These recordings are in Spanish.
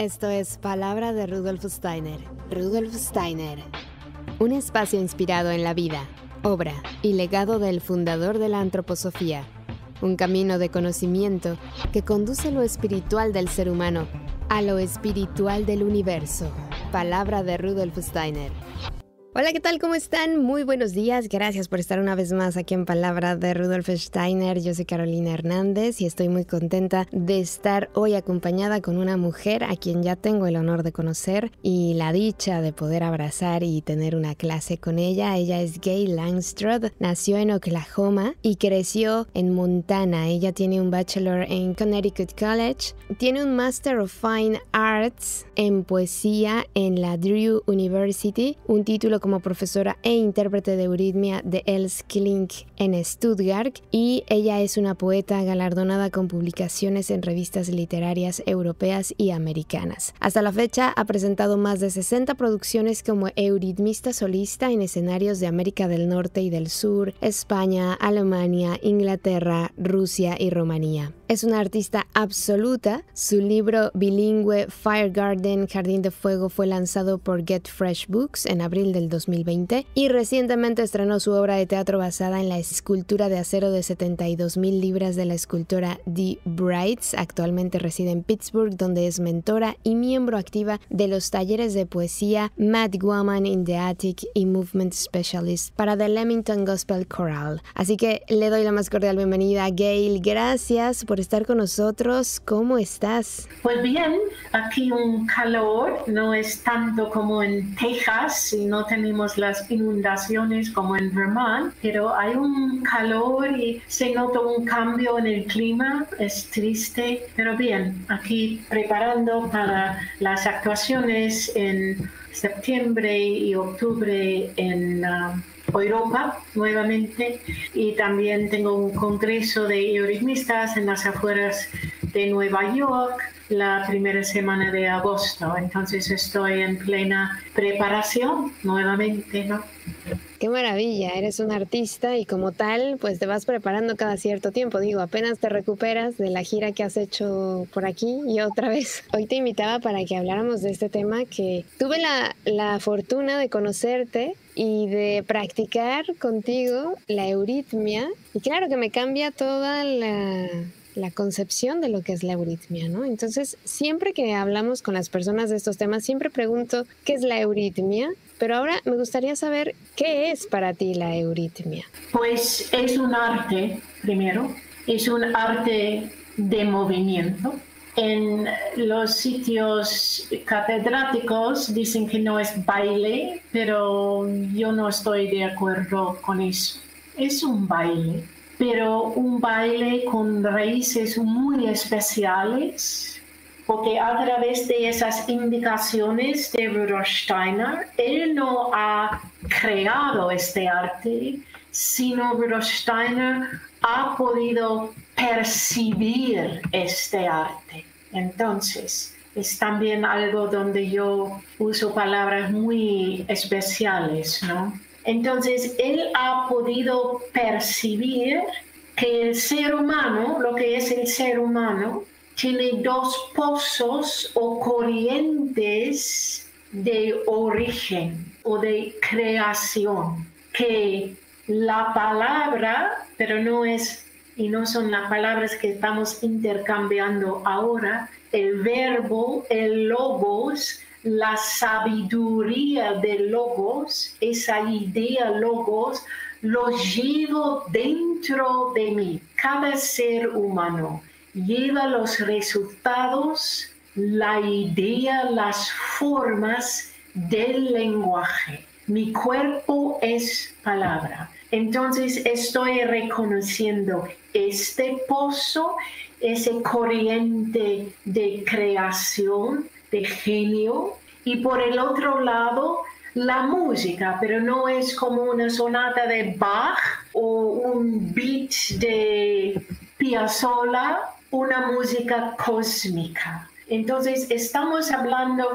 Esto es Palabra de Rudolf Steiner. Rudolf Steiner. Un espacio inspirado en la vida, obra y legado del fundador de la antroposofía. Un camino de conocimiento que conduce lo espiritual del ser humano a lo espiritual del universo. Palabra de Rudolf Steiner. Hola, ¿qué tal? ¿Cómo están? Muy buenos días. Gracias por estar una vez más aquí en Palabra de Rudolf Steiner. Yo soy Carolina Hernández y estoy muy contenta de estar hoy acompañada con una mujer a quien ya tengo el honor de conocer y la dicha de poder abrazar y tener una clase con ella. Ella es Gail Langstroth, nació en Oklahoma y creció en Montana. Ella tiene un bachelor en Connecticut College, tiene un Master of Fine Arts en poesía en la Drew University, un título como profesora e intérprete de euritmia de Els Klink en Stuttgart, y ella es una poeta galardonada con publicaciones en revistas literarias europeas y americanas. Hasta la fecha ha presentado más de 60 producciones como euritmista solista en escenarios de América del Norte y del Sur, España, Alemania, Inglaterra, Rusia y Rumanía. Es una artista absoluta. Su libro bilingüe Fire Garden, Jardín de Fuego, fue lanzado por Get Fresh Books en abril del 2020 y recientemente estrenó su obra de teatro basada en la escultura de acero de 72,000 libras de la escultora Dee Brights. Actualmente reside en Pittsburgh, donde es mentora y miembro activa de los talleres de poesía Mad Woman in the Attic y Movement Specialist para The Leamington Gospel Choral. Así que le doy la más cordial bienvenida a Gail. Gracias por estar con nosotros. ¿Cómo estás? Pues bien, aquí un calor, no es tanto como en Texas y no tenemos las inundaciones como en Vermont, pero hay un calor y se nota un cambio en el clima, es triste, pero bien, aquí preparando para las actuaciones en septiembre y octubre en Europa nuevamente, y también tengo un congreso de euritmistas en las afueras de Nueva York la primera semana de agosto, entonces estoy en plena preparación nuevamente, ¿no? ¡Qué maravilla! Eres un artista y como tal, pues te vas preparando cada cierto tiempo. Digo, apenas te recuperas de la gira que has hecho por aquí y otra vez. Hoy te invitaba para que habláramos de este tema que tuve la fortuna de conocerte y de practicar contigo la euritmia. Y claro que me cambia toda la concepción de lo que es la euritmia, ¿no? Entonces, siempre que hablamos con las personas de estos temas, siempre pregunto ¿qué es la euritmia? Pero ahora me gustaría saber qué es para ti la euritmia. Pues es un arte, primero, es un arte de movimiento. En los sitios catedráticos dicen que no es baile, pero yo no estoy de acuerdo con eso. Es un baile, pero un baile con raíces muy especiales, porque a través de esas indicaciones de Rudolf Steiner, él no ha creado este arte, sino Rudolf Steiner ha podido percibir este arte. Entonces, es también algo donde yo uso palabras muy especiales, ¿no? Entonces, él ha podido percibir que el ser humano, lo que es el ser humano, tiene dos pozos o corrientes de origen o de creación, que la palabra, pero no es, y no son las palabras que estamos intercambiando ahora, el verbo, el logos, la sabiduría del logos, esa idea logos, lo llevo dentro de mí. Cada ser humano lleva los resultados, la idea, las formas del lenguaje. Mi cuerpo es palabra. Entonces estoy reconociendo este pozo, ese corriente de creación, de genio, y por el otro lado la música, pero no es como una sonata de Bach o un beat de Piazzolla, una música cósmica. Entonces estamos hablando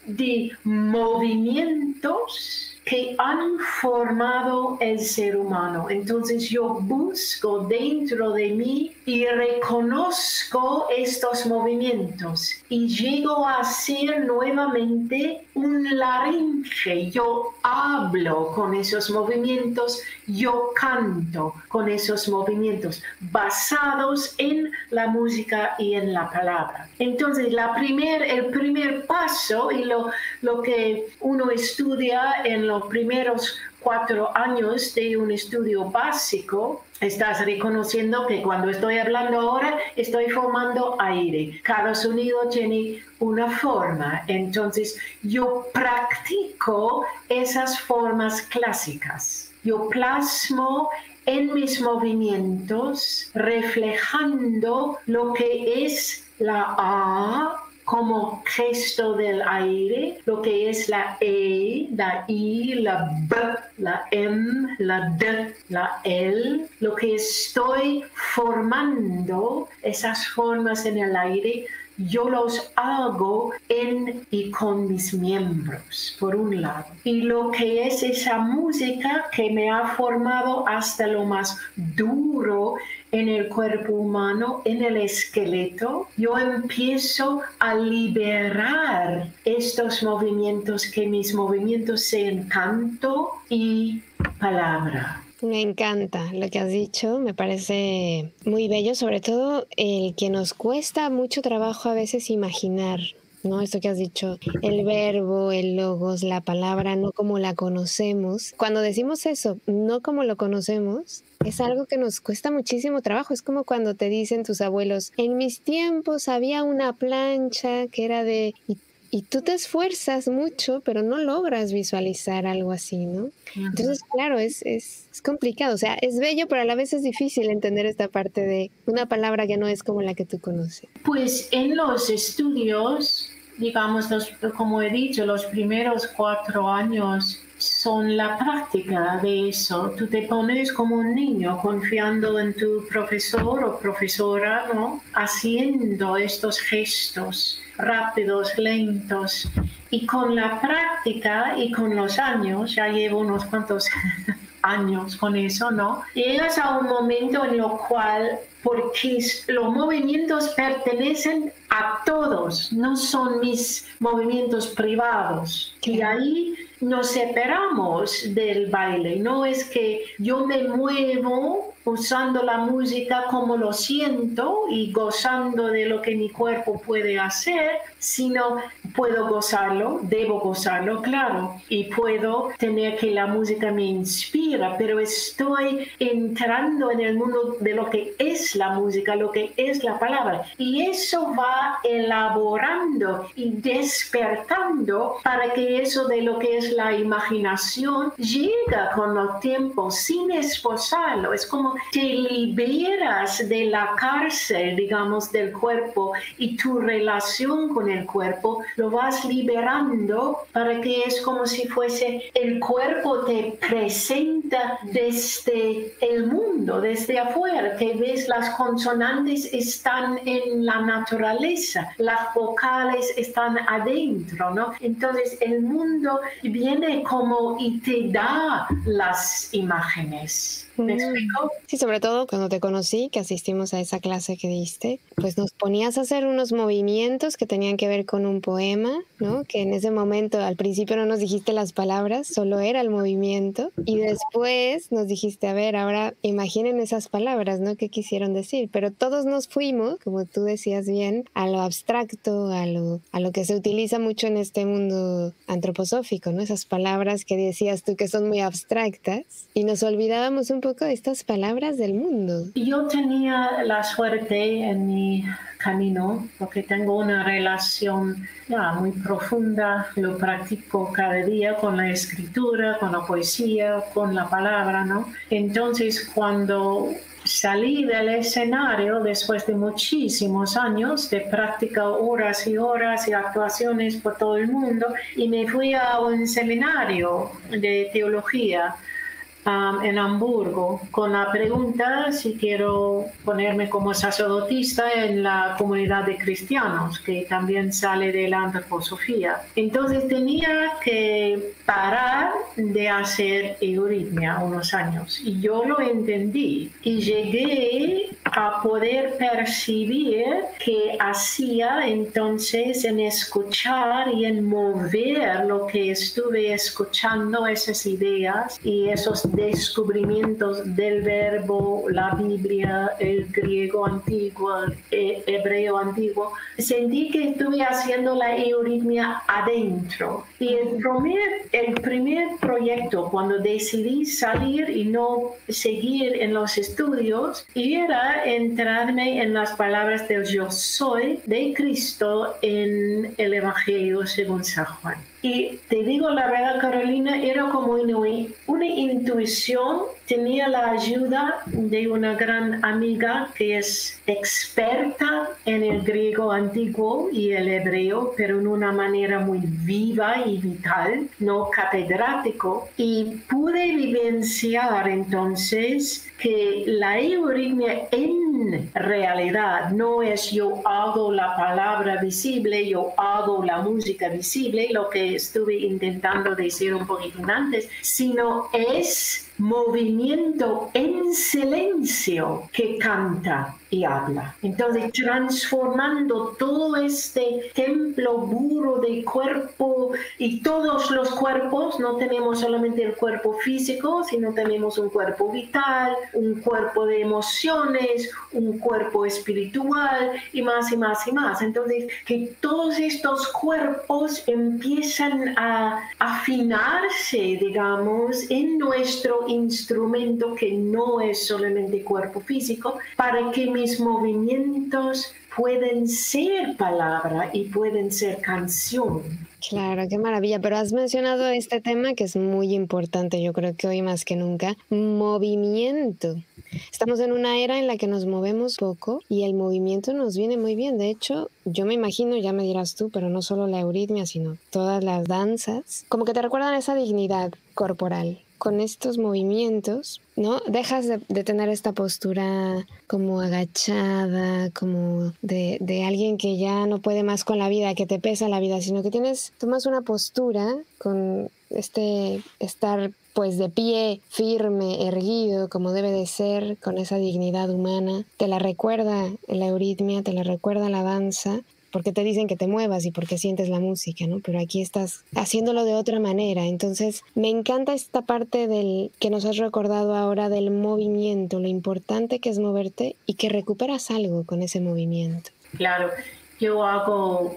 de movimientos que han formado el ser humano. Entonces yo busco dentro de mí y reconozco estos movimientos y llego a ser nuevamente un laringe. Yo hablo con esos movimientos, yo canto con esos movimientos basados en la música y en la palabra. Entonces el primer paso y lo que uno estudia en los primeros 4 años de un estudio básico, estás reconociendo que cuando estoy hablando ahora estoy formando aire. Cada sonido tiene una forma. Entonces yo practico esas formas clásicas. Yo plasmo en mis movimientos reflejando lo que es la A como gesto del aire, lo que es la E, la I, la B, la M, la D, la L, lo que estoy formando, esas formas en el aire, yo los hago en y con mis miembros, por un lado. Y lo que es esa música que me ha formado hasta lo más duro en el cuerpo humano, en el esqueleto, yo empiezo a liberar estos movimientos, que mis movimientos sean canto y palabra. Me encanta lo que has dicho, me parece muy bello, sobre todo el que nos cuesta mucho trabajo a veces imaginar, ¿no? Esto que has dicho, el verbo, el logos, la palabra, no como la conocemos. Cuando decimos eso, no como lo conocemos, es algo que nos cuesta muchísimo trabajo. Es como cuando te dicen tus abuelos, en mis tiempos había una plancha que era de... Y tú te esfuerzas mucho, pero no logras visualizar algo así, ¿no? Entonces, claro, es complicado. O sea, es bello, pero a la vez es difícil entender esta parte de una palabra que no es como la que tú conoces. Pues en los estudios, digamos, como he dicho, los primeros 4 años son la práctica de eso. Tú te pones como un niño confiando en tu profesor o profesora, ¿no? Haciendo estos gestos rápidos, lentos. Y con la práctica y con los años, ya llevo unos cuantos años con eso, ¿no? Llegas a un momento en lo cual, porque los movimientos pertenecen a todos, no son mis movimientos privados. Y ahí nos separamos del baile. No es que yo me muevo usando la música como lo siento y gozando de lo que mi cuerpo puede hacer, sino puedo gozarlo, debo gozarlo, claro, y puedo tener que la música me inspira, pero estoy entrando en el mundo de lo que es la música, lo que es la palabra, y eso va elaborando y despertando para que eso de lo que es la imaginación llega con los tiempos sin esforzarlo. Es como te liberas de la cárcel, digamos, del cuerpo, y tu relación con el cuerpo lo vas liberando para que es como si fuese el cuerpo te presenta desde el mundo, desde afuera, que ves las consonantes están en la naturaleza, las vocales están adentro, ¿no? Entonces el mundo viene como y te da las imágenes. ¿Me explico? Sí, sobre todo cuando te conocí, que asistimos a esa clase que diste, pues nos ponías a hacer unos movimientos que tenían que ver con un poema, ¿no? Que en ese momento, al principio no nos dijiste las palabras, solo era el movimiento, y después nos dijiste, a ver, ahora imaginen esas palabras, ¿no? ¿Qué quisieron decir? Pero todos nos fuimos, como tú decías bien, a lo abstracto, a lo que se utiliza mucho en este mundo antroposófico, ¿no? Esas palabras que decías tú que son muy abstractas, y nos olvidábamos un poco de estas palabras del mundo. Yo tenía la suerte en mi camino, porque tengo una relación ya muy profunda, lo practico cada día con la escritura, con la poesía, con la palabra, ¿no? Entonces, cuando salí del escenario después de muchísimos años de práctica, horas y horas y actuaciones por todo el mundo, y me fui a un seminario de teología en Hamburgo con la pregunta si quiero ponerme como sacerdotisa en la comunidad de cristianos, que también sale de la antroposofía. Entonces tenía que parar de hacer euritmia unos años y yo lo entendí y llegué a poder percibir qué hacía entonces en escuchar y en mover lo que estuve escuchando, esas ideas y esos descubrimientos del verbo, la Biblia, el griego antiguo, el hebreo antiguo. Sentí que estuve haciendo la euritmia adentro. Y el primer proyecto, cuando decidí salir y no seguir en los estudios, era entrarme en las palabras del yo soy de Cristo en el Evangelio según San Juan. Y te digo la verdad, Carolina, era como una intuición. Tenía la ayuda de una gran amiga que es experta en el griego antiguo y el hebreo, pero en una manera muy viva y vital, no catedrático. Y pude vivenciar entonces que la euritmia en realidad no es yo hago la palabra visible, yo hago la música visible, lo que estuve intentando decir un poquito antes, sino es movimiento en silencio que canta y habla. Entonces, transformando todo este templo puro de cuerpo y todos los cuerpos, no tenemos solamente el cuerpo físico, sino tenemos un cuerpo vital, un cuerpo de emociones, un cuerpo espiritual y más y más y más. Entonces, que todos estos cuerpos empiezan a afinarse, digamos, en nuestro instrumento que no es solamente cuerpo físico, para que mis movimientos pueden ser palabra y pueden ser canción. Claro, qué maravilla. Pero has mencionado este tema que es muy importante, yo creo que hoy más que nunca, movimiento. Estamos en una era en la que nos movemos poco y el movimiento nos viene muy bien. De hecho, yo me imagino, ya me dirás tú, pero no solo la euritmia, sino todas las danzas, como que te recuerdan esa dignidad corporal. Con estos movimientos, ¿no? Dejas de tener esta postura como agachada, como de alguien que ya no puede más con la vida, que te pesa la vida, sino que tomas una postura con estar pues de pie, firme, erguido, como debe de ser, con esa dignidad humana. Te la recuerda la euritmia, te la recuerda la danza, porque te dicen que te muevas y porque sientes la música, ¿no? Pero aquí estás haciéndolo de otra manera. Entonces, me encanta esta parte del que nos has recordado ahora del movimiento, lo importante que es moverte y que recuperas algo con ese movimiento. Claro, yo hago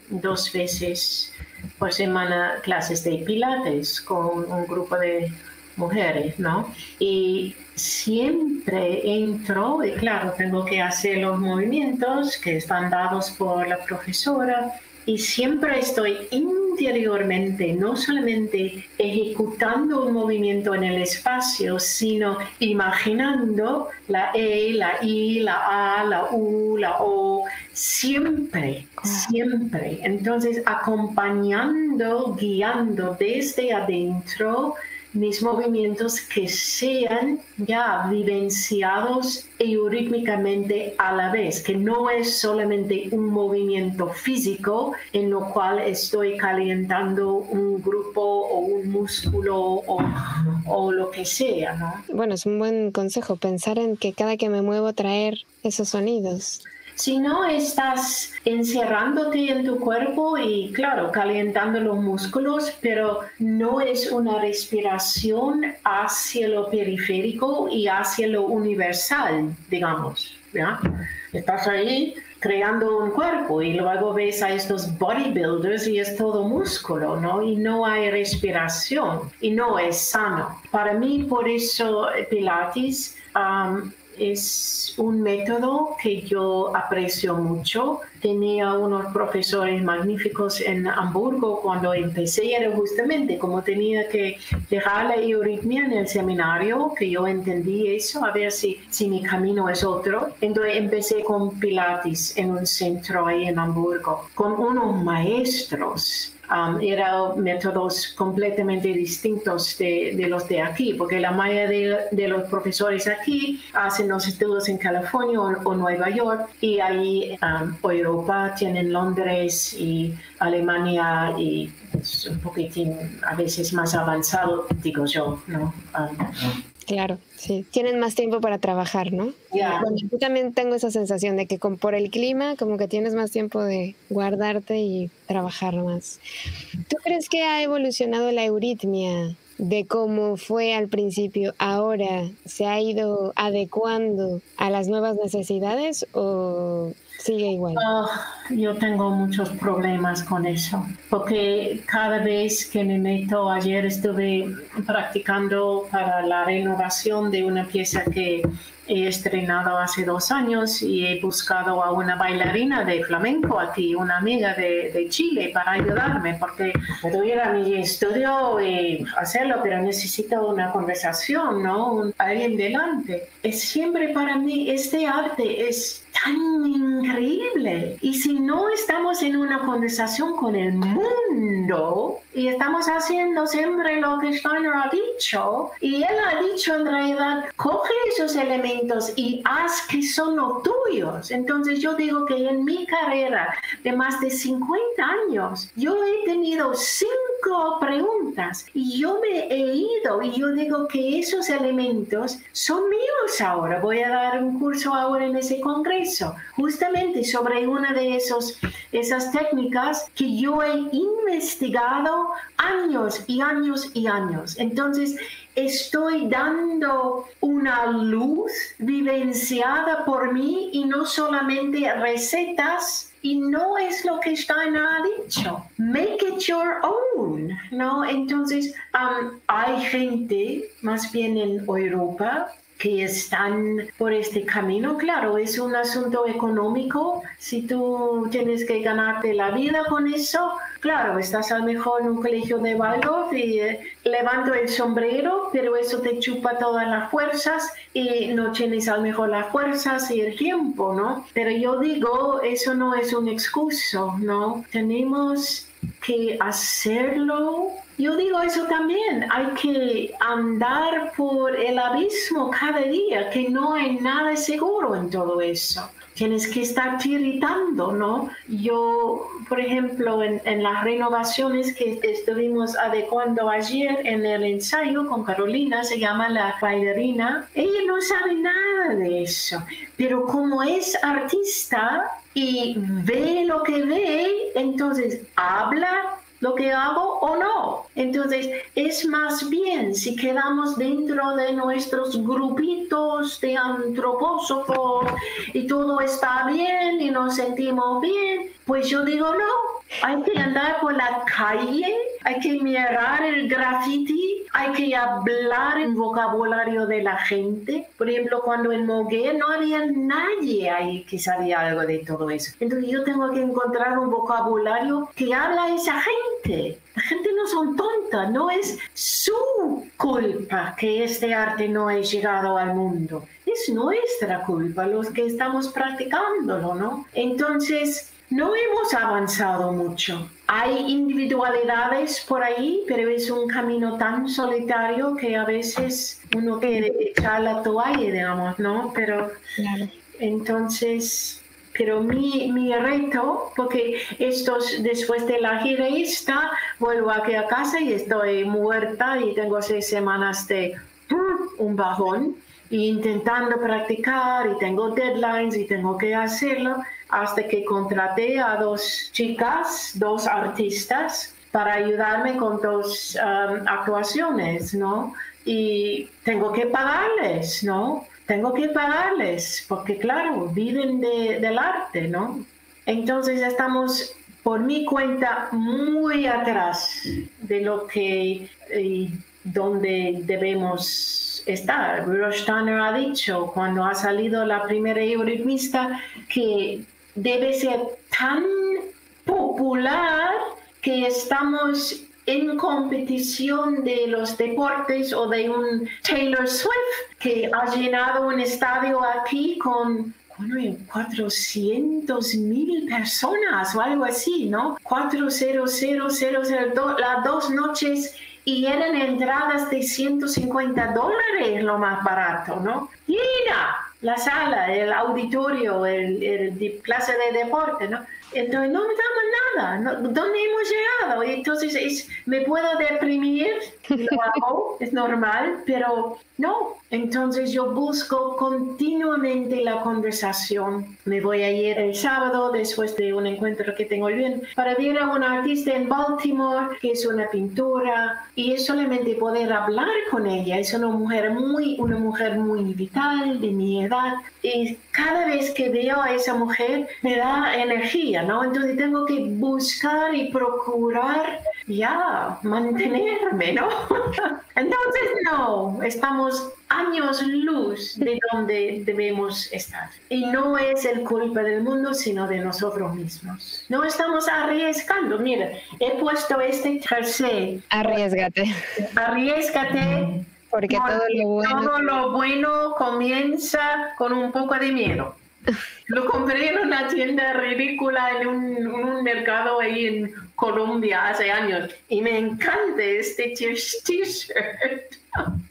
2 veces por semana clases de pilates con un grupo de mujeres, ¿no? Y siempre entro, y claro, tengo que hacer los movimientos que están dados por la profesora, y siempre estoy interiormente, no solamente ejecutando un movimiento en el espacio, sino imaginando la E, la I, la A, la U, la O, siempre, siempre. Entonces, acompañando, guiando desde adentro mis movimientos que sean ya vivenciados eurítmicamente a la vez, que no es solamente un movimiento físico en lo cual estoy calentando un grupo o un músculo o lo que sea, ¿no? Bueno, es un buen consejo pensar en que cada que me muevo traer esos sonidos. Si no, estás encerrándote en tu cuerpo y, claro, calentando los músculos, pero no es una respiración hacia lo periférico y hacia lo universal, digamos, ¿ya? Estás ahí creando un cuerpo y luego ves a estos bodybuilders y es todo músculo, ¿no? Y no hay respiración y no es sano. Para mí, por eso, Pilates es un método que yo aprecio mucho tenía unos profesores magníficos en Hamburgo cuando empecé, era justamente como tenía que dejar la euritmia en el seminario, que yo entendí eso, a ver si mi camino es otro. Entonces empecé con Pilates en un centro ahí en Hamburgo, con unos maestros. Eran métodos completamente distintos de los de aquí, porque la mayoría de los profesores aquí hacen los estudios en California o Nueva York, y ahí Europa tienen Londres y Alemania, y es un poquitín a veces más avanzado, digo yo, ¿no? Claro, sí. Tienen más tiempo para trabajar, ¿no? Yeah. Bueno, yo también tengo esa sensación de que por el clima como que tienes más tiempo de guardarte y trabajar más. ¿Tú crees que ha evolucionado la euritmia de cómo fue al principio? ¿Ahora se ha ido adecuando a las nuevas necesidades o sigue igual? Yo tengo muchos problemas con eso, porque cada vez que me meto, ayer estuve practicando para la renovación de una pieza que he estrenado hace 2 años, y he buscado a una bailarina de flamenco aquí, una amiga de Chile, para ayudarme, porque puedo ir a mi estudio y hacerlo, pero necesito una conversación, ¿no? Alguien delante. Es siempre para mí, este arte es tan increíble, y si no estamos en una conversación con el mundo y estamos haciendo siempre lo que Steiner ha dicho, y él ha dicho en realidad, coge esos elementos y haz que son los tuyos. Entonces yo digo que en mi carrera de más de 50 años yo he tenido 5 preguntas y yo me he ido, y yo digo que esos elementos son míos ahora. Voy a dar un curso ahora en ese congreso justamente sobre una de esas técnicas que yo he investigado años y años y años. Entonces estoy dando una luz vivenciada por mí, y no solamente recetas. Y no es lo que Steiner ha dicho. Make it your own, ¿no? Entonces, hay gente, más bien en Europa, que están por este camino. Claro, es un asunto económico. Si tú tienes que ganarte la vida con eso, claro, estás a lo mejor en un colegio de Waldorf y levanto el sombrero, pero eso te chupa todas las fuerzas y no tienes a lo mejor las fuerzas y el tiempo, ¿no? Pero yo digo, eso no es un excuso, ¿no? Tenemos que hacerlo. Yo digo eso también, hay que andar por el abismo cada día, que no hay nada seguro en todo eso. Tienes que estar irritando, ¿no? Yo, por ejemplo, en las renovaciones que estuvimos adecuando ayer en el ensayo con Carolina, se llama la bailarina, ella no sabe nada de eso, pero como es artista y ve lo que ve, entonces habla lo que hago o no. Entonces es más bien, si quedamos dentro de nuestros grupitos de antropósofos y todo está bien y nos sentimos bien, pues yo digo no. Hay que andar por la calle, hay que mirar el graffiti, hay que hablar el vocabulario de la gente. Por ejemplo, cuando en Moguer no había nadie ahí que sabía algo de todo eso. Entonces yo tengo que encontrar un vocabulario que habla esa gente. La gente no son tontas, no es su culpa que este arte no haya llegado al mundo. Es nuestra culpa, los que estamos practicándolo, ¿no? Entonces, no hemos avanzado mucho. Hay individualidades por ahí, pero es un camino tan solitario que a veces uno quiere echar la toalla, digamos, ¿no? Pero claro. Entonces, pero mi reto, porque después de la gira esta, vuelvo aquí a casa y estoy muerta y tengo 6 semanas de un bajón, y intentando practicar y tengo deadlines y tengo que hacerlo, hasta que contraté a 2 chicas, 2 artistas, para ayudarme con 2 actuaciones, ¿no? Y tengo que pagarles, ¿no? Tengo que pagarles, porque claro, viven del arte, ¿no? Entonces estamos, por mi cuenta, muy atrás de lo que, donde debemos estar. Rudolf Steiner ha dicho, cuando ha salido la primera euritmista, que debe ser tan popular que estamos en competición de los deportes o de un Taylor Swift que ha llenado un estadio aquí con 400,000 personas o algo así, ¿no? 400,000, las 2 noches, y eran entradas de $150, lo más barato, ¿no? Llena la sala, el auditorio, el clase de deporte, ¿no? Entonces no me damos nada, ¿no? ¿Dónde hemos llegado? Entonces me puedo deprimir, lo hago, es normal, pero no. Entonces yo busco continuamente la conversación. Me voy a ir el sábado, después de un encuentro que tengo el viernes, para ver a una artista en Baltimore, que es una pintora, y es solamente poder hablar con ella. Es una mujer muy vital, de mi edad, y cada vez que veo a esa mujer me da energía, ¿no? Entonces tengo que buscar y procurar mantenerme, ¿no? Entonces no, estamos años luz de donde debemos estar. Y no es el culpa del mundo, sino de nosotros mismos. No estamos arriesgando. Mira, he puesto este jersey. Arriésgate. Arriésgate. Porque todo lo bueno comienza con un poco de miedo. Lo compré en una tienda ridícula en un mercado ahí en Colombia hace años y me encanta este t-shirt.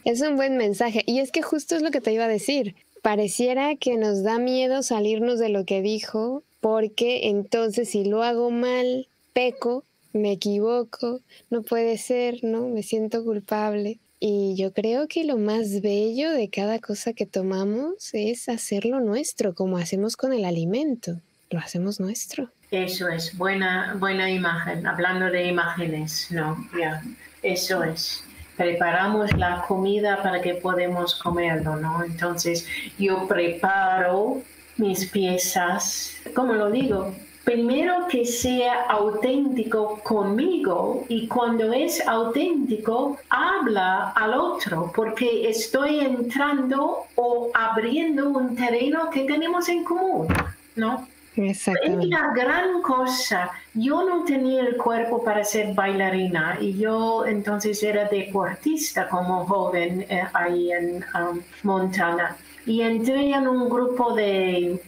Es un buen mensaje y es que justo es lo que te iba a decir. Pareciera que nos da miedo salirnos de lo que dijo porque entonces si lo hago mal, peco, me equivoco, no puede ser, ¿no? Me siento culpable. Y yo creo que lo más bello de cada cosa que tomamos es hacerlo nuestro, como hacemos con el alimento. Lo hacemos nuestro. Eso es, buena imagen. Hablando de imágenes, ¿no? Eso es. Preparamos la comida para que podamos comerlo, ¿no? Entonces yo preparo mis piezas, ¿cómo lo digo? Primero que sea auténtico conmigo, y cuando es auténtico, habla al otro, porque estoy entrando o abriendo un terreno que tenemos en común, ¿no? Exactamente. Es la gran cosa. Yo no tenía el cuerpo para ser bailarina y yo entonces era deportista como joven ahí en Montana. Y entré en un grupo de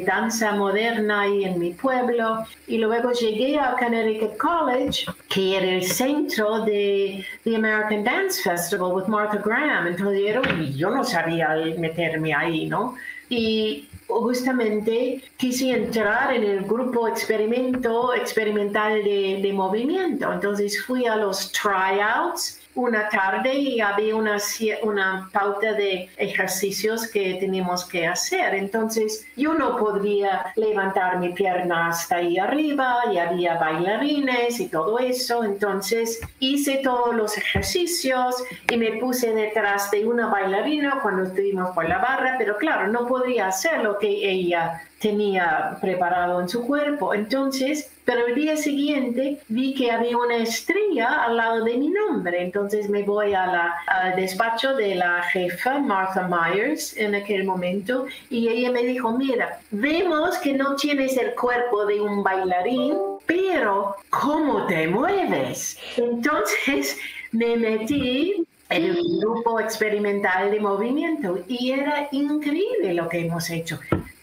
danza moderna ahí en mi pueblo, y luego llegué a Connecticut College, que era el centro de The American Dance Festival with Martha Graham. Entonces yo no sabía meterme ahí, ¿no? Y justamente quise entrar en el grupo experimental de movimiento. Entonces fui a los tryouts una tarde y había una pauta de ejercicios que teníamos que hacer. Entonces yo no podría levantar mi pierna hasta ahí arriba, y había bailarines y todo eso. Entonces hice todos los ejercicios y me puse detrás de una bailarina cuando estuvimos por la barra, pero claro, no podría hacer lo que ella tenía preparado en su cuerpo. Entonces, pero el día siguiente vi que había una estrella al lado de mi nombre. Entonces me voy al despacho de la jefa, Martha Myers, en aquel momento, y ella me dijo, mira, vemos que no tienes el cuerpo de un bailarín, pero ¿cómo te mueves? Entonces me metí en el grupo experimental de movimiento y era increíble lo que hemos hecho.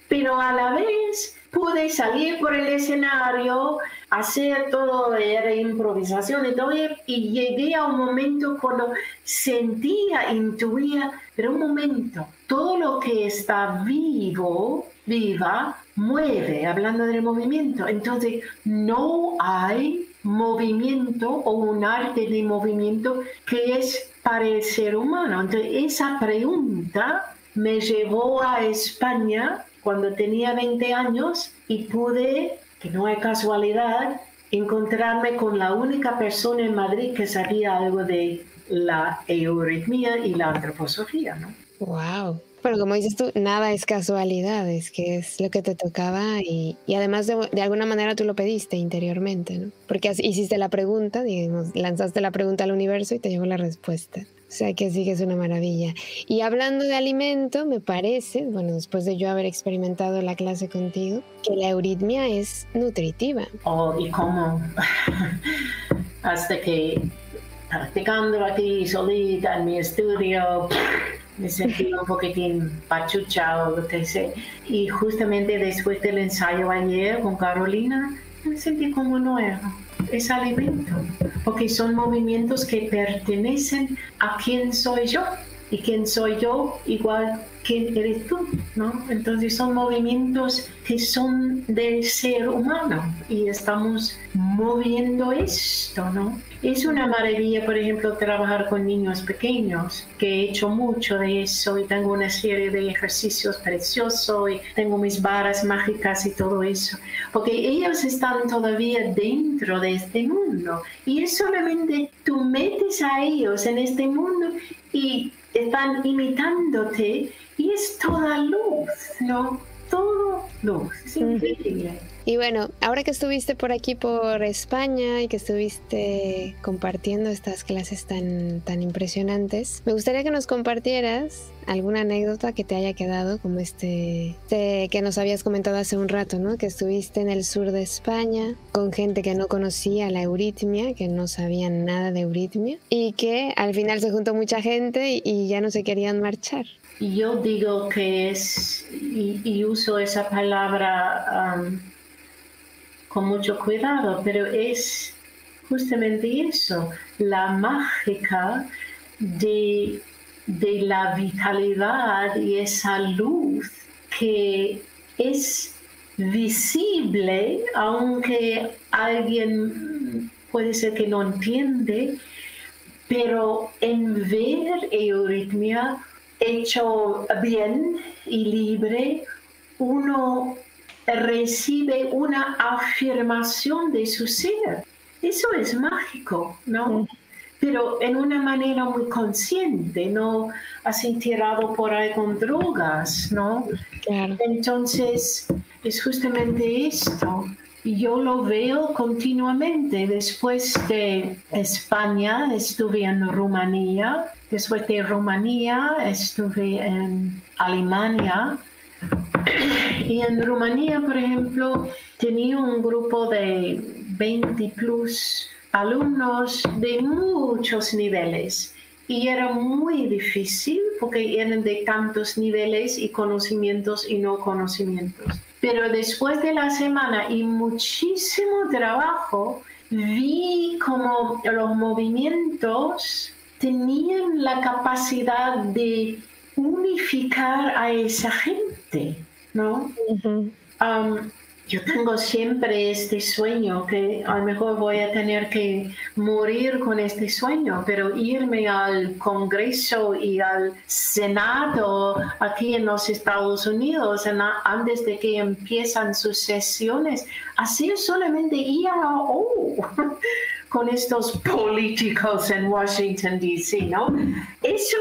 Pero a la vez pude salir por el escenario, hacer todo, era improvisación y todo, y llegué a un momento cuando sentía, intuía, pero un momento, todo lo que está viva, mueve, hablando del movimiento. Entonces, no hay movimiento o un arte de movimiento que es para el ser humano. Entonces, esa pregunta me llevó a España cuando tenía 20 años y pude, que no es casualidad, encontrarme con la única persona en Madrid que sabía algo de la euritmia y la antroposofía, ¿no? Wow. Pero como dices tú, nada es casualidad, es que es lo que te tocaba y además de alguna manera tú lo pediste interiormente, ¿no? Porque hiciste la pregunta, digamos, lanzaste la pregunta al universo y te llegó la respuesta. O O sea que sí que es una maravilla. Y hablando de alimento, me parece, bueno, después de yo haber experimentado la clase contigo, que la euritmia es nutritiva. Oh, y cómo, hasta que practicando aquí solita en mi estudio, me sentí un poquitín pachucha o lo que sea. Y justamente después del ensayo ayer con Carolina, me sentí como nueva. Es alimento, porque son movimientos que pertenecen a quién soy yo, y quién soy yo igual quién eres tú, ¿no? Entonces son movimientos que son del ser humano y estamos moviendo esto, ¿no? Es una maravilla, por ejemplo, trabajar con niños pequeños, que he hecho mucho de eso y tengo una serie de ejercicios preciosos y tengo mis varas mágicas y todo eso, porque ellos están todavía dentro de este mundo y es solamente tú metes a ellos en este mundo y están imitándote y es toda luz, ¿no? Todo luz, es increíble. Y bueno, ahora que estuviste por aquí por España y que estuviste compartiendo estas clases tan impresionantes, me gustaría que nos compartieras alguna anécdota que te haya quedado, como que nos habías comentado hace un rato, ¿no? Que estuviste en el sur de España con gente que no conocía la euritmia, que no sabían nada de euritmia y que al final se juntó mucha gente y ya no se querían marchar. Yo digo que es, y uso esa palabra con mucho cuidado, pero es justamente eso, la mágica de la vitalidad y esa luz que es visible, aunque alguien puede ser que no entiende, pero en ver euritmia hecho bien y libre, uno recibe una afirmación de su ser. Eso es mágico, ¿no? Pero en una manera muy consciente, no así tirado por ahí con drogas, ¿no? Claro. Entonces, es justamente esto. Yo lo veo continuamente. Después de España, estuve en Rumanía. Después de Rumanía, estuve en Alemania. Y en Rumanía, por ejemplo, tenía un grupo de 20 plus alumnos de muchos niveles. Y era muy difícil porque eran de tantos niveles y conocimientos y no conocimientos. Pero después de la semana y muchísimo trabajo, vi como los movimientos tenían la capacidad de unificar a esa gente, ¿no? Uh-huh. Yo tengo siempre este sueño que a lo mejor voy a tener que morir con este sueño, pero irme al Congreso y al Senado aquí en los Estados Unidos antes de que empiezan sus sesiones, hacer solamente IAO con estos políticos en Washington, D.C., ¿no? Eso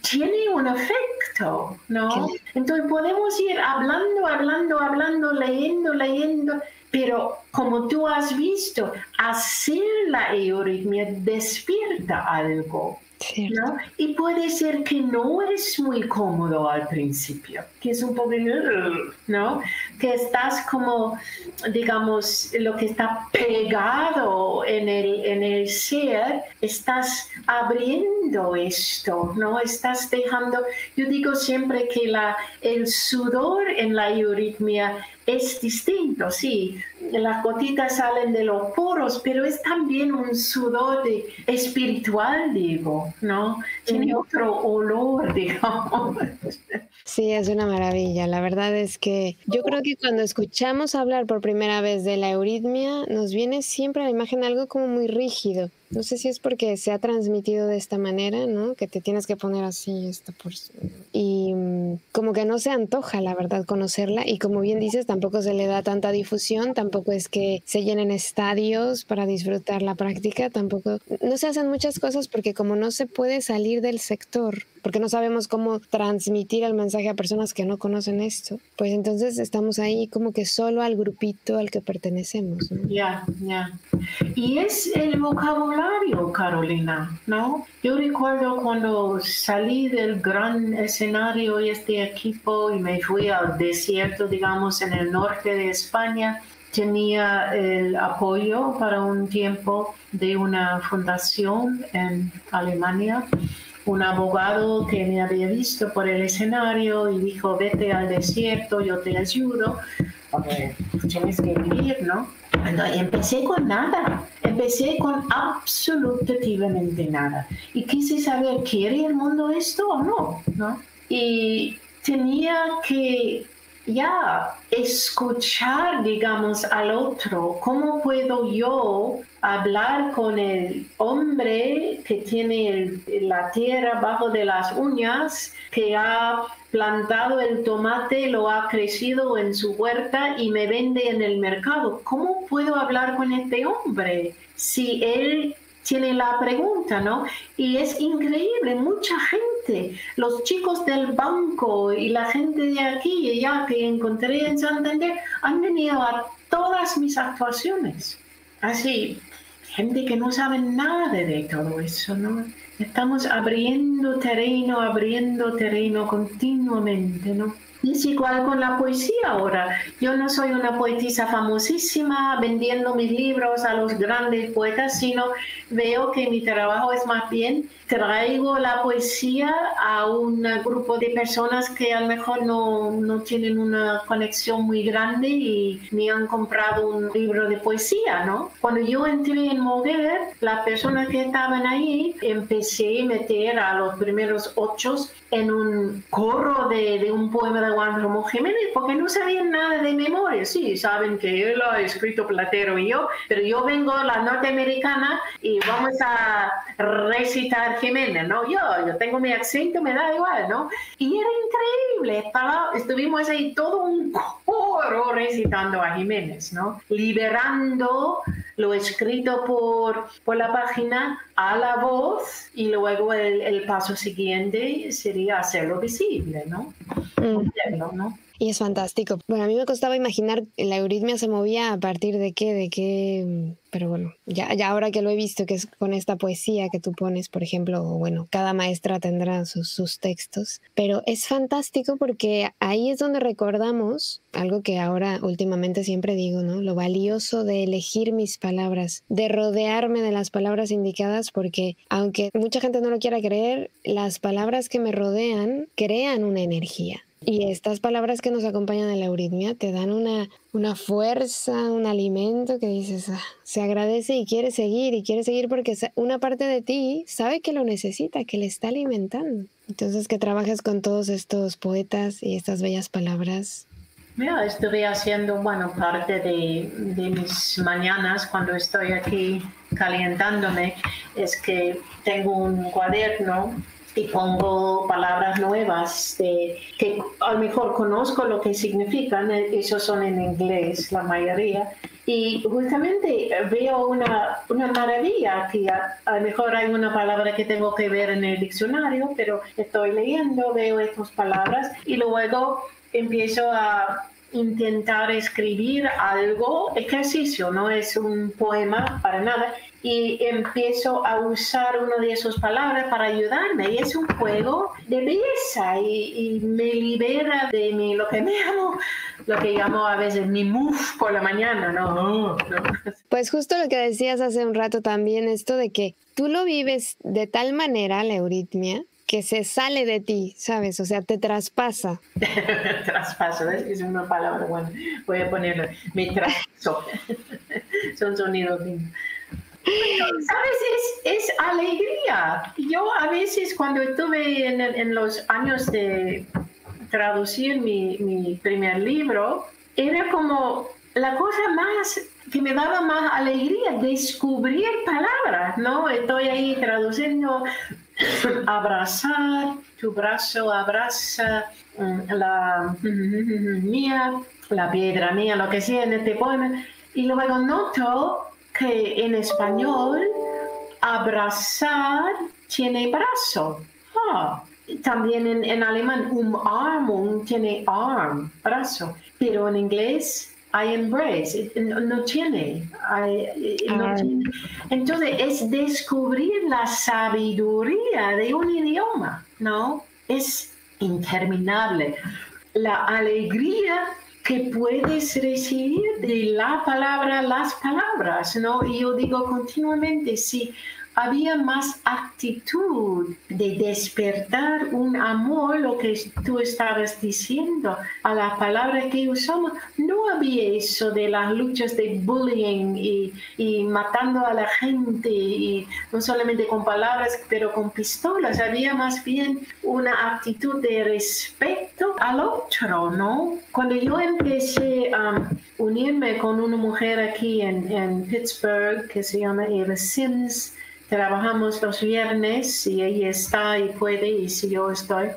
tiene un efecto, ¿no? Entonces podemos ir hablando, leyendo, pero como tú has visto, hacer la euritmia despierta algo, ¿no? Y puede ser que no es muy cómodo al principio, que es un poco, ¿no? Que estás como, digamos, lo que está pegado en el ser, estás abriendo esto, ¿no? Estás dejando, yo digo siempre que el sudor en la euritmia es distinto, sí, las gotitas salen de los poros, pero es también un sudor espiritual, digo, ¿no? Tiene otro olor, digamos. Sí, es una maravilla. La verdad es que yo creo que cuando escuchamos hablar por primera vez de la euritmia, nos viene siempre a la imagen algo como muy rígido. No sé si es porque se ha transmitido de esta manera, ¿no? Que te tienes que poner así, como que no se antoja, la verdad, conocerla. Y como bien dices, tampoco se le da tanta difusión, tampoco es que se llenen estadios para disfrutar la práctica, tampoco, no se hacen muchas cosas porque como no se puede salir del sector, porque no sabemos cómo transmitir el mensaje a personas que no conocen esto, pues entonces estamos ahí como que solo al grupito al que pertenecemos, ¿no? Ya. Y es el vocabulario, Carolina, ¿no? Yo recuerdo cuando salí del gran escenario y este equipo y me fui al desierto, digamos, en el norte de España, tenía el apoyo para un tiempo de una fundación en Alemania, un abogado que me había visto por el escenario y dijo, vete al desierto, yo te ayudo, porque tienes que vivir, ¿no? Entonces, empecé con nada, empecé con absolutamente nada. Y quise saber, ¿quiere el mundo esto o no? Y tenía que ya escuchar, digamos, al otro. ¿Cómo puedo yo hablar con el hombre que tiene la tierra bajo de las uñas, que ha plantado el tomate, lo ha crecido en su huerta y me vende en el mercado? ¿Cómo puedo hablar con este hombre si él tiene la pregunta, ¿no? Y es increíble, mucha gente, los chicos del banco y la gente de aquí y allá que encontré en Santander han venido a todas mis actuaciones. Así, gente que no sabe nada de todo eso, ¿no? Estamos abriendo terreno continuamente, ¿no? Y es igual con la poesía ahora. Yo no soy una poetisa famosísima vendiendo mis libros a los grandes poetas, sino veo que mi trabajo es más bien traigo la poesía a un grupo de personas que a lo mejor no tienen una conexión muy grande y me han comprado un libro de poesía, ¿no? Cuando yo entré en Mover, las personas que estaban ahí, empecé a meter a los primeros 8 en un coro de un poema de Juan Ramón Jiménez, porque no sabían nada de memoria. Sí, saben que él ha escrito Platero y yo, pero yo vengo de la norteamericana y vamos a recitar Jiménez, ¿no? Yo tengo mi acento, me da igual, ¿no? Y era increíble, estuvimos ahí todo un coro recitando a Jiménez, ¿no? Liberando lo escrito por la página a la voz y luego el paso siguiente sería hacerlo visible, ¿no? ¿no? Y es fantástico. Bueno, a mí me costaba imaginar la euritmia se movía a partir de qué, pero bueno, ya ahora que lo he visto, que es con esta poesía que tú pones, por ejemplo, bueno, cada maestra tendrá sus textos, pero es fantástico porque ahí es donde recordamos algo que ahora últimamente siempre digo, ¿no? Lo valioso de elegir mis palabras, de rodearme de las palabras indicadas, porque aunque mucha gente no lo quiera creer, las palabras que me rodean crean una energía. Y estas palabras que nos acompañan en la euritmia te dan una fuerza, un alimento que dices, se agradece y quiere seguir porque una parte de ti sabe que lo necesita, que le está alimentando. Entonces que trabajes con todos estos poetas y estas bellas palabras. Mira, estuve haciendo, parte de mis mañanas cuando estoy aquí calentándome, es que tengo un cuaderno y pongo palabras nuevas que a lo mejor conozco lo que significan, esos son en inglés la mayoría, y justamente veo una maravilla que a lo mejor hay una palabra que tengo que ver en el diccionario, pero estoy leyendo, veo estas palabras y luego empiezo a intentar escribir algo, ejercicio, no es un poema para nada, y empiezo a usar una de esas palabras para ayudarme, y es un juego de belleza y me libera de lo que llamo a veces mi mood por la mañana, ¿no? Pues justo lo que decías hace un rato también, esto de que tú lo vives de tal manera, la euritmia, que se sale de ti, ¿sabes? O sea, te traspasa. Traspaso, es una palabra buena. Voy a ponerlo. Me traspaso. Son sonidos lindos. ¿Sabes? Es alegría. Yo a veces cuando estuve en los años de traducir mi primer libro, era como la cosa más que me daba más alegría, descubrir palabras, ¿no? Estoy ahí traduciendo abrazar, tu brazo abraza la mía, la piedra mía, lo que sea en este poema. Y luego noto que en español abrazar tiene brazo. También en alemán umarmung tiene arm, brazo. Pero en inglés I embrace, no tiene. Entonces es descubrir la sabiduría de un idioma, ¿no? Es interminable. La alegría que puedes recibir de la palabra, las palabras, ¿no? Y yo digo continuamente, si había más actitud de despertar un amor, lo que tú estabas diciendo, a la palabra que usamos, no había eso de las luchas de bullying y matando a la gente, y no solamente con palabras, pero con pistolas. Había más bien una actitud de respeto al otro, ¿no? Cuando yo empecé a unirme con una mujer aquí en Pittsburgh, que se llama Eva Sims, trabajamos los viernes y ella está y puede, y si yo estoy,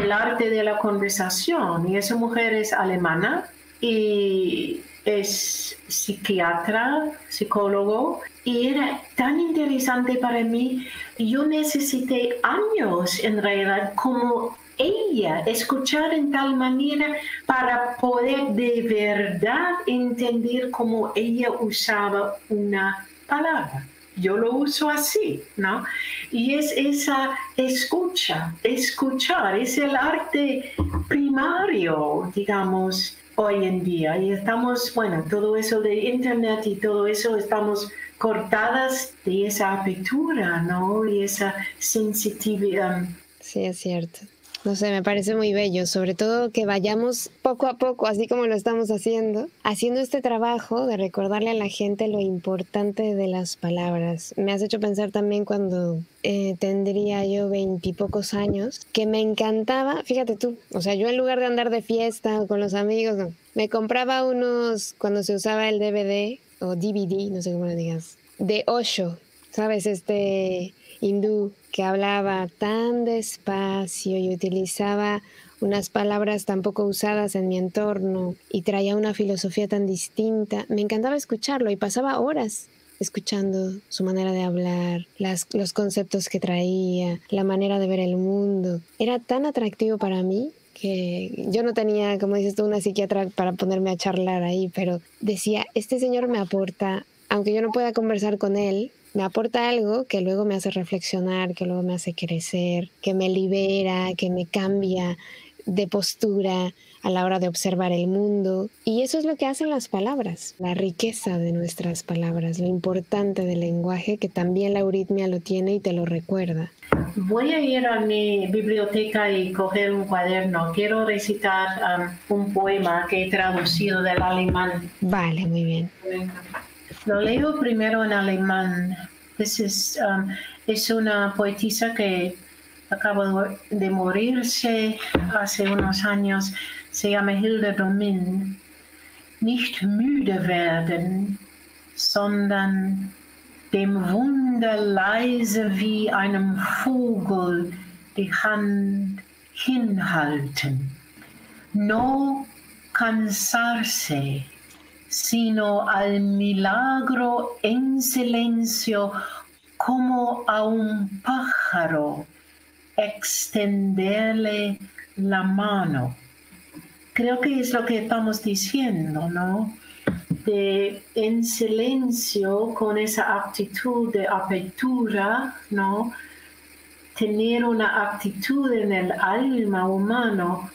el arte de la conversación. Y esa mujer es alemana y es psiquiatra, psicólogo, y era tan interesante para mí. Yo necesité años en realidad como ella, escuchar en tal manera para poder de verdad entender cómo ella usaba una palabra. Yo lo uso así, ¿no? Y es esa escuchar, es el arte primario, digamos, hoy en día. Y estamos, bueno, todo eso de internet y todo eso, estamos cortadas de esa apertura, ¿no? Y esa sensitividad. Sí, es cierto. No sé, me parece muy bello, sobre todo que vayamos poco a poco, así como lo estamos haciendo este trabajo de recordarle a la gente lo importante de las palabras. Me has hecho pensar también cuando tendría yo 20 y pocos años, que me encantaba, fíjate tú, o sea, yo en lugar de andar de fiesta o con los amigos, no, me compraba unos, cuando se usaba el DVD o DVD, no sé cómo lo digas, de Osho, ¿sabes? Hindú que hablaba tan despacio y utilizaba unas palabras tan poco usadas en mi entorno y traía una filosofía tan distinta. Me encantaba escucharlo y pasaba horas escuchando su manera de hablar, los conceptos que traía, la manera de ver el mundo. Era tan atractivo para mí que yo no tenía, como dices tú, una psiquiatra para ponerme a charlar ahí, pero decía, este señor me aporta, aunque yo no pueda conversar con él, me aporta algo que luego me hace reflexionar, que luego me hace crecer, que me libera, que me cambia de postura a la hora de observar el mundo. Y eso es lo que hacen las palabras, la riqueza de nuestras palabras, lo importante del lenguaje, que también la euritmia lo tiene y te lo recuerda. Voy a ir a mi biblioteca y coger un cuaderno. Quiero recitar un poema que he traducido del alemán. Vale, muy bien. Lo leo primero en alemán. Es una poetisa que acaba de morirse hace unos años. Se llama Hilde Domin. Nicht müde werden, sondern dem Wunder leise wie einem Vogel die Hand hinhalten. No cansarse, sino al milagro en silencio, como a un pájaro extenderle la mano. Creo que es lo que estamos diciendo, ¿no? En silencio, con esa actitud de apertura, ¿no? Tener una actitud en el alma humano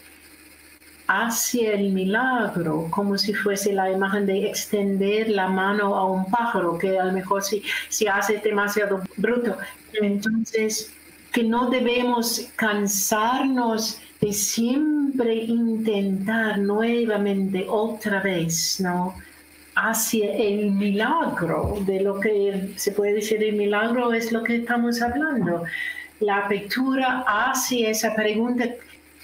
hacia el milagro, como si fuese la imagen de extender la mano a un pájaro, que a lo mejor si hace demasiado bruto. Entonces, que no debemos cansarnos de siempre intentar nuevamente, otra vez, ¿no? Hacia el milagro, de lo que se puede decir el milagro es lo que estamos hablando. La apertura hacia esa pregunta,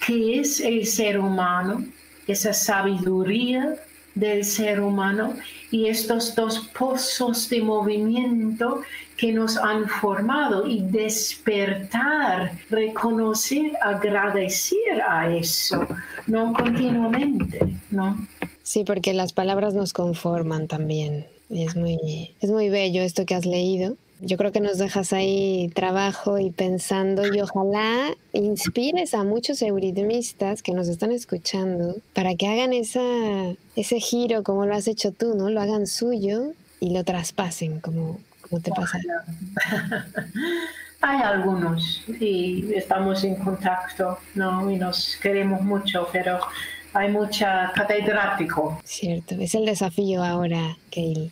¿qué es el ser humano? Esa sabiduría, del ser humano y estos dos pozos de movimiento que nos han formado y despertar, reconocer, agradecer a eso, no continuamente, ¿no? Sí, porque las palabras nos conforman también. Y es muy bello esto que has leído. Yo creo que nos dejas ahí trabajo y pensando, y ojalá inspires a muchos euritmistas que nos están escuchando para que hagan ese giro como lo has hecho tú, ¿no? Lo hagan suyo y lo traspasen como te pasa. Hay algunos y estamos en contacto, ¿no? Y nos queremos mucho, pero hay mucha catedrático. Cierto, es el desafío ahora, Gail.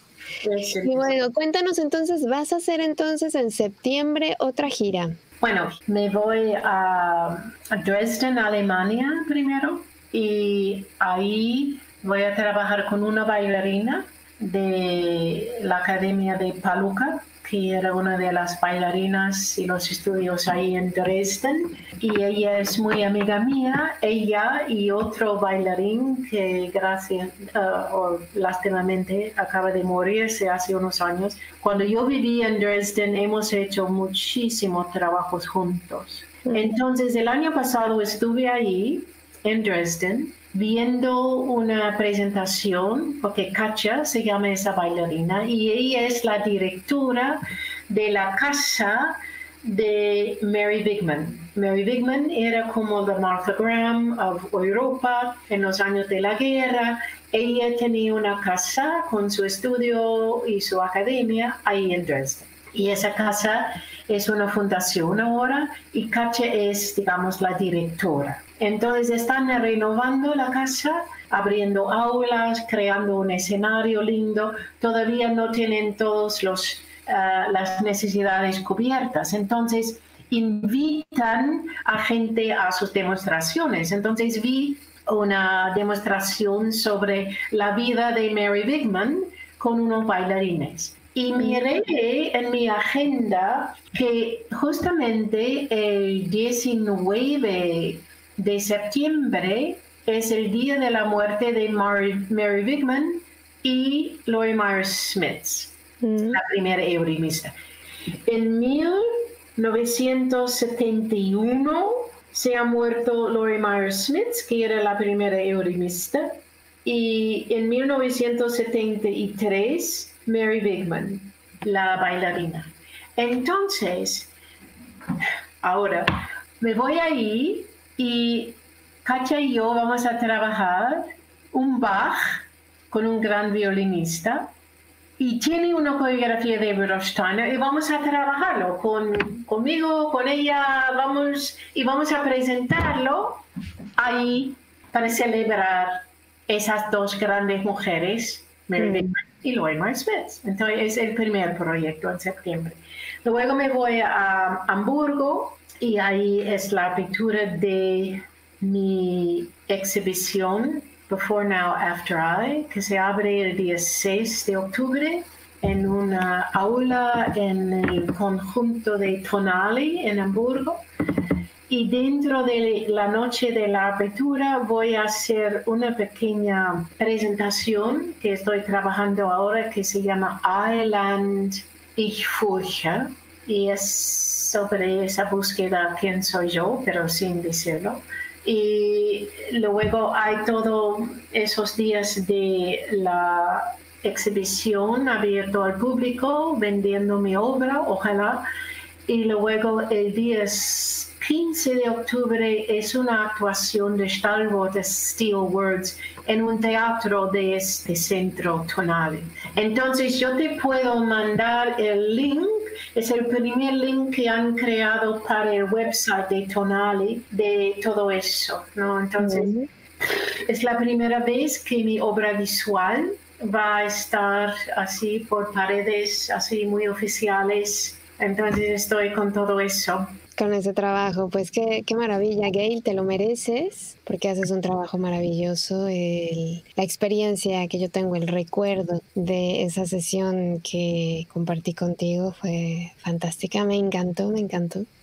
Y bueno, cuéntanos entonces, ¿vas a hacer entonces en septiembre otra gira? Bueno, me voy a Dresden, Alemania primero, y ahí voy a trabajar con una bailarina de la Academia de Palukka, que era una de las bailarinas y los estudios ahí en Dresden, y ella es muy amiga mía, ella y otro bailarín que lástimamente acaba de morirse hace unos años. Cuando yo vivía en Dresden hemos hecho muchísimos trabajos juntos. Entonces el año pasado estuve ahí en Dresden viendo una presentación, porque Katja se llama esa bailarina, y ella es la directora de la casa de Mary Wigman. Mary Wigman era como la Martha Graham of Europa en los años de la guerra. Ella tenía una casa con su estudio y su academia ahí en Dresden. Y esa casa es una fundación ahora y Katja es, digamos, la directora. Entonces están renovando la casa, abriendo aulas, creando un escenario lindo. Todavía no tienen todas las necesidades cubiertas. Entonces invitan a gente a sus demostraciones. Entonces vi una demostración sobre la vida de Mary Wigman con unos bailarines. Y miré en mi agenda que justamente el 19 de septiembre es el día de la muerte de Mary Wigman y Lorimer Smith, la primera euritmista. En 1971 se ha muerto Lorimer Smith, que era la primera euritmista, y en 1973 Mary Wigman, la bailarina. Entonces, ahora me voy a ir y Katja y yo vamos a trabajar un Bach con un gran violinista y tiene una coreografía de Rudolf Steiner y vamos a trabajarlo conmigo, con ella, vamos a presentarlo ahí para celebrar esas dos grandes mujeres, Mary Wigman y Lorimer Smith. Entonces es el primer proyecto en septiembre. Luego me voy a Hamburgo y ahí es la apertura de mi exhibición Before Now After I, que se abre el día 6 de octubre en una aula en el conjunto de Tonali en Hamburgo. Y dentro de la noche de la apertura voy a hacer una pequeña presentación que estoy trabajando ahora que se llama Eiland Ich furche, y es sobre esa búsqueda quién soy yo, pero sin decirlo. Y luego hay todos esos días de la exhibición abierto al público, vendiendo mi obra, ojalá. Y luego el día 15 de octubre es una actuación de Stahlwater Steel Words en un teatro de este centro tonal. Entonces yo te puedo mandar el link, es el primer link que han creado para el website de Tonali de todo eso, ¿no? Entonces es la primera vez que mi obra visual va a estar así por paredes así muy oficiales. Entonces estoy con todo eso. Con ese trabajo, pues qué maravilla, Gail, te lo mereces porque haces un trabajo maravilloso. La experiencia que yo tengo, el recuerdo de esa sesión que compartí contigo fue fantástica, me encantó.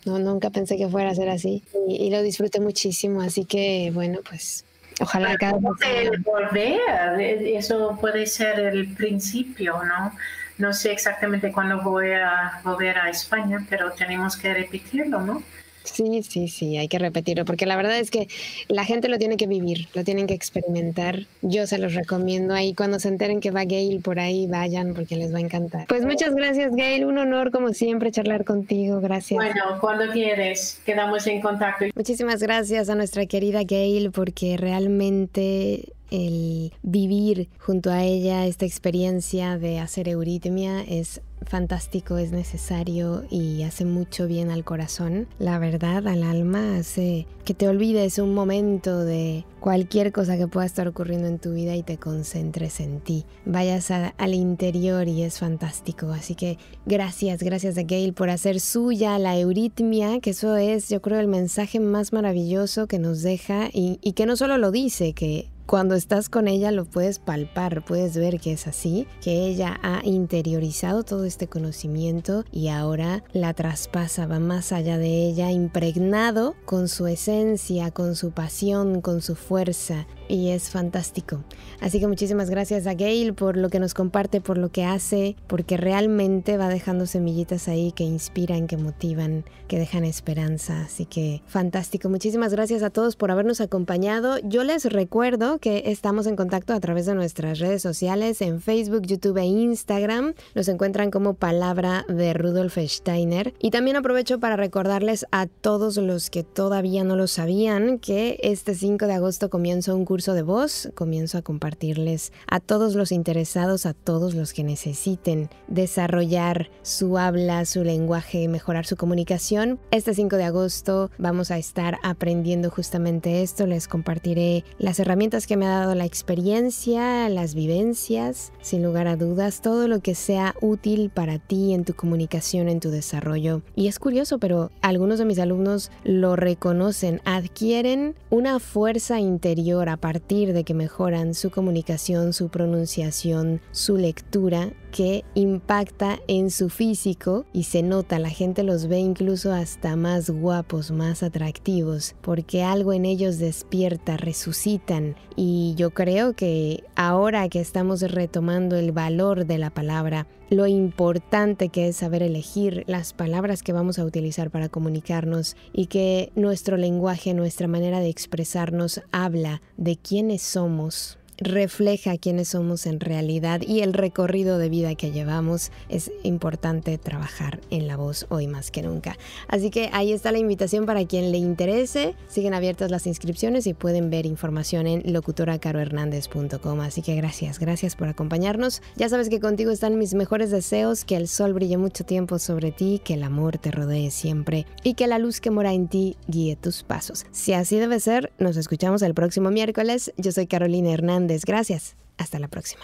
No, nunca pensé que fuera a ser así y lo disfruté muchísimo, así que bueno, pues Ojalá cada vez volver, eso puede ser el principio, ¿no? No sé exactamente cuándo voy a volver a España, pero tenemos que repetirlo, ¿no? Sí, hay que repetirlo, porque la verdad es que la gente lo tiene que vivir, lo tienen que experimentar. Yo se los recomiendo ahí, cuando se enteren que va Gail por ahí, vayan, porque les va a encantar. Pues muchas gracias, Gail, un honor como siempre charlar contigo, gracias. Bueno, cuando quieres, quedamos en contacto. Muchísimas gracias a nuestra querida Gail, porque realmente el vivir junto a ella esta experiencia de hacer euritmia es fantástico, es necesario y hace mucho bien al corazón. La verdad, al alma, hace que te olvides un momento de cualquier cosa que pueda estar ocurriendo en tu vida y te concentres en ti. Vayas al interior y es fantástico. Así que gracias a Gail por hacer suya la euritmia, que eso es, yo creo, el mensaje más maravilloso que nos deja y que no solo lo dice, que cuando estás con ella lo puedes palpar, puedes ver que es así, que ella ha interiorizado todo este conocimiento y ahora la traspasa, va más allá de ella, impregnado con su esencia, con su pasión, con su fuerza, y es fantástico. Así que muchísimas gracias a Gail por lo que nos comparte, por lo que hace, porque realmente va dejando semillitas ahí que inspiran, que motivan, que dejan esperanza. Así que fantástico. Muchísimas gracias a todos por habernos acompañado. Yo les recuerdo que estamos en contacto a través de nuestras redes sociales en Facebook, YouTube e Instagram. Nos encuentran como Palabra de Rudolf Steiner. Y también aprovecho para recordarles a todos los que todavía no lo sabían que este 5 de agosto comienza un curso de voz. Comienzo a compartirles a todos los interesados, a todos los que necesiten desarrollar su habla, su lenguaje, mejorar su comunicación. Este 5 de agosto vamos a estar aprendiendo justamente esto. Les compartiré las herramientas que me ha dado la experiencia, las vivencias, sin lugar a dudas, todo lo que sea útil para ti en tu comunicación, en tu desarrollo. Y es curioso, pero algunos de mis alumnos lo reconocen, adquieren una fuerza interior a partir de que mejoran su comunicación, su pronunciación, su lectura, que impacta en su físico y se nota, la gente los ve incluso hasta más guapos, más atractivos, porque algo en ellos despierta, resucitan. Y yo creo que ahora que estamos retomando el valor de la palabra, lo importante que es saber elegir las palabras que vamos a utilizar para comunicarnos y que nuestro lenguaje, nuestra manera de expresarnos habla de quiénes somos, refleja quiénes somos en realidad y el recorrido de vida que llevamos. Es importante trabajar en la voz hoy más que nunca. Así que ahí está la invitación para quien le interese. Siguen abiertas las inscripciones y pueden ver información en locutoracarohernandez.com. Así que gracias por acompañarnos. Ya sabes que contigo están mis mejores deseos, que el sol brille mucho tiempo sobre ti, que el amor te rodee siempre y que la luz que mora en ti guíe tus pasos. Si así debe ser, nos escuchamos el próximo miércoles. Yo soy Carolina Hernández. Gracias. Hasta la próxima.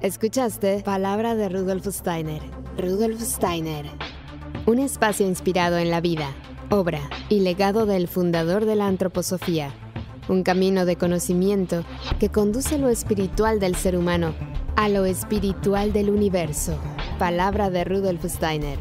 Escuchaste Palabra de Rudolf Steiner. Rudolf Steiner. Un espacio inspirado en la vida, obra y legado del fundador de la antroposofía. Un camino de conocimiento que conduce lo espiritual del ser humano a lo espiritual del universo. Palabra de Rudolf Steiner.